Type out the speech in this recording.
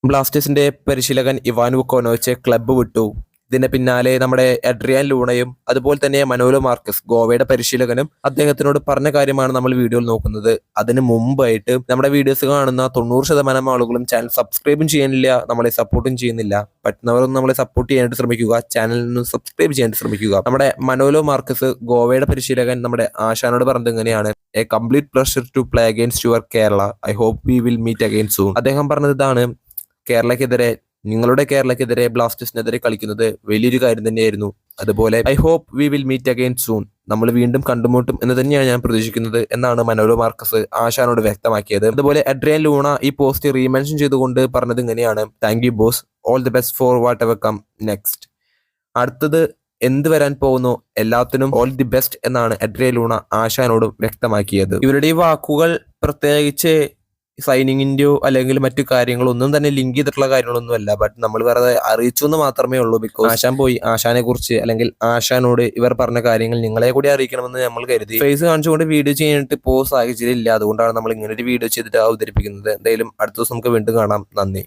ബ്ലാസ്റ്റേഴ്സിന്റെ പരിശീലകൻ Ivan വുക്കോവിച്ച് club വിട്ടു. ഇതിന് പിന്നാലെ നമ്മുടെ എഡ്രിയാൻ ലൂണയും അതുപോലെ തന്നെ മനോലോ മാർക്കസ് ഗോവയുടെ പരിശീലകനും അദ്ദേഹത്തിനോട് പറഞ്ഞ കാര്യമാണ് നമ്മൾ വീഡിയോയിൽ നോക്കുന്നത്. അതിന് മുമ്പായിട്ട് നമ്മുടെ വീഡിയോസ് കാണുന്ന 90% ആളുകളും ചാനൽ സബ്സ്ക്രൈബും ചെയ്യുന്നില്ല, നമ്മളെ സപ്പോർട്ടും ചെയ്യുന്നില്ല. പറ്റുന്നവരൊന്നും നമ്മളെ സപ്പോർട്ട് ചെയ്യാനായിട്ട് ശ്രമിക്കുക, ചാനലിന് സബ്സ്ക്രൈബ് ചെയ്യാനായിട്ട് ശ്രമിക്കുക. നമ്മുടെ മനോലോ മാർക്കസ് ഗോവയുടെ പരിശീലകൻ നമ്മുടെ ആശാനോട് പറഞ്ഞത് എങ്ങനെയാണ്: a complete pleasure to play against your Kerala. I hope we will meet again soon. അദ്ദേഹം പറഞ്ഞത് ഇതാണ്: നിങ്ങളുടെ കേരളക്കെതിരെ ബ്ലാസ്റ്റേഴ്സിനെതിരെ കളിക്കുന്നത് വലിയൊരു കാര്യം തന്നെയായിരുന്നു. അതുപോലെ I hope we will meet again soon. നമ്മൾ വീണ്ടും കണ്ടുമുട്ടും എന്ന് തന്നെയാണ് ഞാൻ പ്രതീക്ഷിക്കുന്നത് എന്നാണ് മനോലോ മാർക്കസ് ആശാനോട് വ്യക്തമാക്കിയത്. അതുപോലെ എഡ്രിയാൻ ലൂണ ഈ പോസ്റ്റ് റീമെൻഷൻ ചെയ്തുകൊണ്ട് പറഞ്ഞത് ഇങ്ങനെയാണ്: thank you boss, all the best for whatever come next. അടുത്തത് എന്ത് വരാൻ പോകുന്നു, എല്ലാത്തിനും ഓൾ ദി ബെസ്റ്റ് എന്നാണ് എഡ്രിയാൻ ലൂണ ആശാനോടും വ്യക്തമാക്കിയത്. ഇവരുടെ ഈ വാക്കുകൾ പ്രത്യേകിച്ച് സൈനിങ്ങിന്റെയോ അല്ലെങ്കിൽ മറ്റു കാര്യങ്ങളൊന്നും തന്നെ ലിങ്ക് ചെയ്തിട്ടുള്ള കാര്യങ്ങളൊന്നും അല്ല. ബട്ട് നമ്മൾ വെറുതെ അറിയിച്ചു എന്ന് മാത്രമേ ഉള്ളൂ. ബിക്കോസ് ആശാൻ പോയി, ആശാനെ കുറിച്ച് അല്ലെങ്കിൽ ആശാനോട് ഇവർ പറഞ്ഞ കാര്യങ്ങൾ നിങ്ങളെ കൂടി അറിയിക്കണമെന്ന് നമ്മൾ കരുതി. ഫേസ് കാണിച്ചുകൊണ്ട് വീഡിയോ ചെയ്യാനായിട്ട് സാഹചര്യം ഇല്ല. അതുകൊണ്ടാണ് നമ്മൾ ഇങ്ങനെ ഒരു വീഡിയോ ചെയ്തിട്ട് അവതരിപ്പിക്കുന്നത്. എന്തായാലും അടുത്ത ദിവസം നമുക്ക് വീണ്ടും കാണാം. നന്ദി.